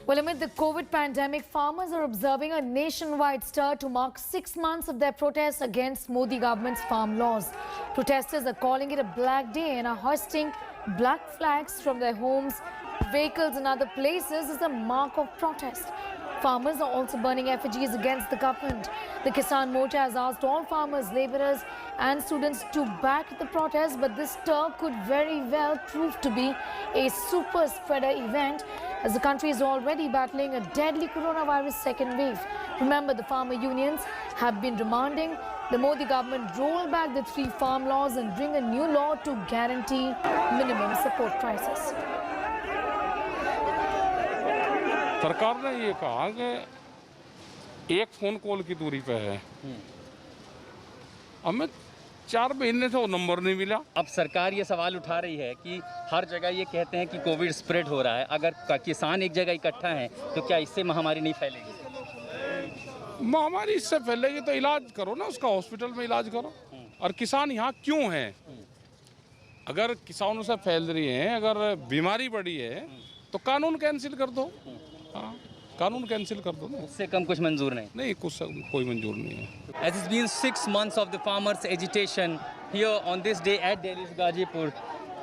Well, amid the COVID pandemic, farmers are observing a nationwide stir to mark 6 months of their protests against Modi government's farm laws. Protesters are calling it a black day and are hoisting black flags from their homes, vehicles and other places as a mark of protest. Farmers are also burning effigies against the government. The Kisan Morcha has asked all farmers, labourers and students to back the protest, but this stir could very well prove to be a super spreader event as the country is already battling a deadly coronavirus second wave. Remember, the farmer unions have been demanding the Modi government roll back the 3 farm laws and bring a new law to guarantee minimum support prices. सरकार ने ये कहा कि एक phone call की दूरी पे है। हमें 4 महीने से वो नंबर नहीं मिला। अब सरकार ये सवाल उठा रही है कि हर जगह ये कहते हैं कि कोविड स्प्रेड हो रहा है। अगर किसान एक जगह इकट्ठा हैं तो क्या इससे महामारी नहीं फैलेगी? महामारी इससे फैलेगी तो इलाज करो ना, उसका हॉस्पिटल में इलाज करो। और किसान यहाँ क्यों हैं? अगर किसानों से फैल रही है, अगर बीमारी बढ़ी है तो कानून कैंसिल कर दो। हाँ, कानून कैंसिल कर दो ना। उससे कम कुछ मंजूर नहीं कोई मंजूर नहीं है। As it's been 6 months of the farmers' agitation, here on this day at Delhi's Gazipur,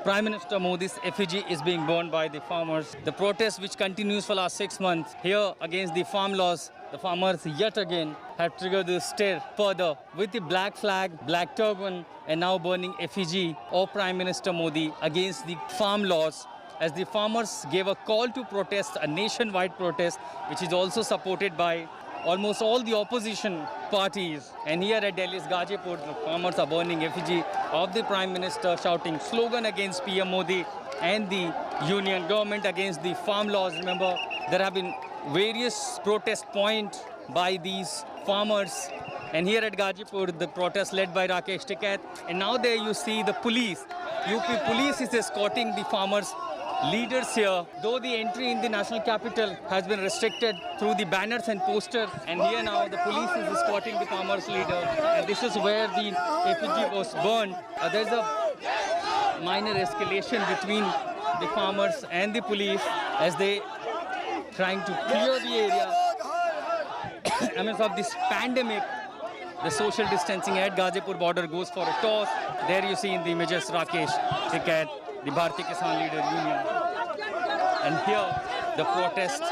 Prime Minister Modi's effigy is being borne by the farmers. The protest, which continues for last 6 months here against the farm laws, the farmers yet again have triggered the stir further with the black flag, black turban, and now burning effigy of Prime Minister Modi against the farm laws, as the farmers gave a call to protest, a nationwide protest, which is also supported by almost all the opposition parties. And here at Delhi's Gazipur, the farmers are burning effigy of the Prime Minister, shouting slogan against PM Modi and the union government against the farm laws. Remember, there have been various protest points by these farmers. And here at Gazipur, the protest led by Rakesh Tikait. And now there you see the police. UP police is escorting the farmers' leaders here, though the entry in the national capital has been restricted through the banners and posters, and here now the police is escorting the farmers' leader, and this is where the effigy was burned. There's a minor escalation between the farmers and the police as they trying to clear the area amidst of this pandemic. The social distancing at Gazipur border goes for a toss. There you see in the images Rakesh Tikait, the Bharatiya Kisan Leader Union. And here, the protest,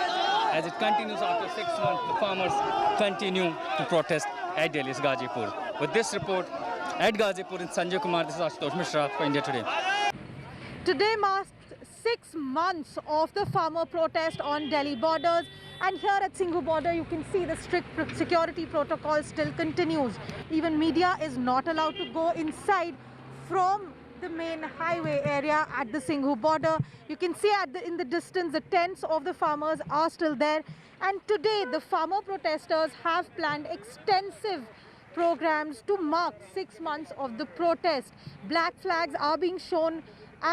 as it continues after 6 months, the farmers continue to protest at Delhi's Gazipur. With this report, at Gazipur in Sanjay Kumar, this is Ashutosh Mishra for India Today. Today marks 6 months of the farmer protest on Delhi borders. And here at Singhu border, you can see the strict security protocol still continues. Even media is not allowed to go inside from the main highway area at the Singhu border. You can see in the distance the tents of the farmers are still there. And today the farmer protesters have planned extensive programs to mark 6 months of the protest. Black flags are being shown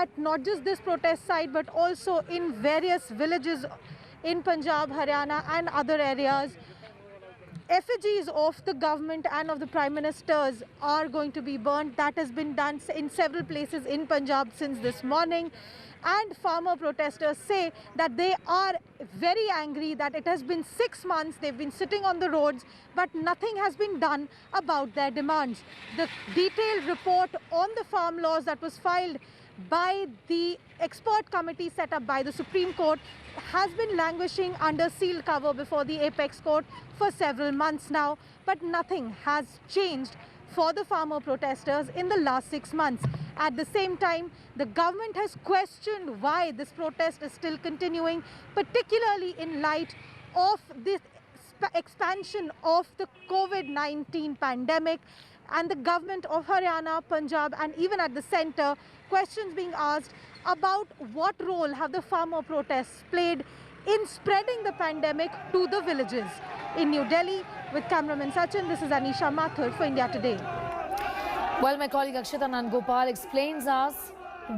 at not just this protest site but also in various villages in Punjab, Haryana and other areas. Effigies of the government and of the Prime Ministers are going to be burnt. That has been done in several places in Punjab since this morning. And farmer protesters say that they are very angry that it has been 6 months, they've been sitting on the roads, but nothing has been done about their demands. The detailed report on the farm laws that was filed by the expert committee set up by the Supreme Court has been languishing under sealed cover before the Apex Court for several months now, but nothing has changed for the farmer protesters in the last 6 months. At the same time, the government has questioned why this protest is still continuing, particularly in light of this expansion of the COVID-19 pandemic. And the government of Haryana, Punjab and even at the centre, questions being asked about what role have the farmer protests played in spreading the pandemic to the villages. In New Delhi, with cameraman Sachin, this is Anisha Mathur for India Today. Well, my colleague Akshita Nandgopal explains us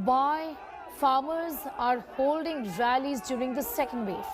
why farmers are holding rallies during the second wave.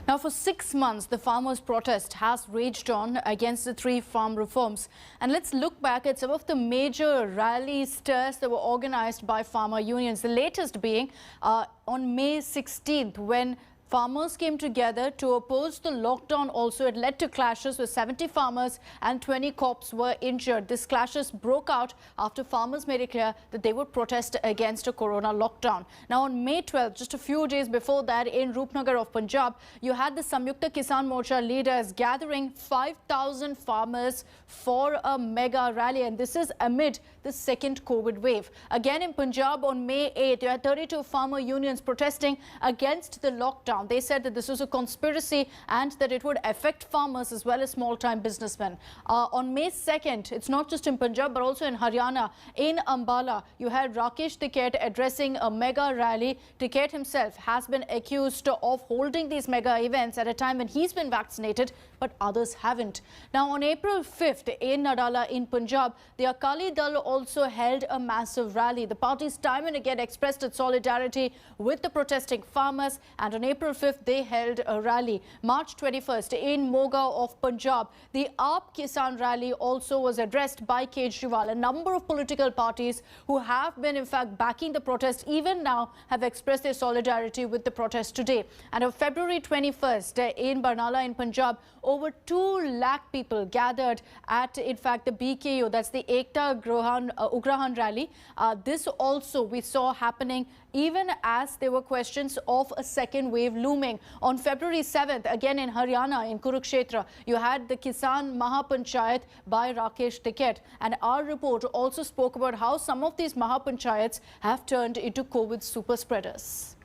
Now, for 6 months, the farmers' protest has raged on against the 3 farm reforms. And let's look back at some of the major rally stirs that were organized by farmer unions. The latest being on May 16th, when farmers came together to oppose the lockdown. Also, it led to clashes with 70 farmers and 20 cops were injured. These clashes broke out after farmers made it clear that they would protest against a corona lockdown. Now, on May 12th, just a few days before that, in Rupnagar of Punjab, you had the Samyukt Kisan Morcha leaders gathering 5,000 farmers for a mega rally. And this is amid the second COVID wave. Again, in Punjab, on May 8th, you had 32 farmer unions protesting against the lockdown. They said that this was a conspiracy and that it would affect farmers as well as small-time businessmen. On May 2nd, it's not just in Punjab but also in Haryana, in Ambala, you had Rakesh Tikait addressing a mega rally. Tikait himself has been accused of holding these mega events at a time when he's been vaccinated, but others haven't. Now, on April 5th in Nadala in Punjab, the Akali Dal also held a massive rally. The party's time and again expressed its solidarity with the protesting farmers, and on April 5th, they held a rally. March 21st in Moga of Punjab, the AAP Kisan rally also was addressed by Kejriwal. A number of political parties who have been in fact backing the protest even now have expressed their solidarity with the protest today. And on February 21st in Barnala in Punjab, over 2 lakh people gathered at, in fact, the BKU, that's the Ekta Ugrahan rally. This also we saw happening even as there were questions of a second wave looming. On February 7th, again in Haryana, in Kurukshetra, you had the Kisan Mahapanchayat by Rakesh Tikait. And our report also spoke about how some of these Mahapanchayats have turned into COVID super spreaders.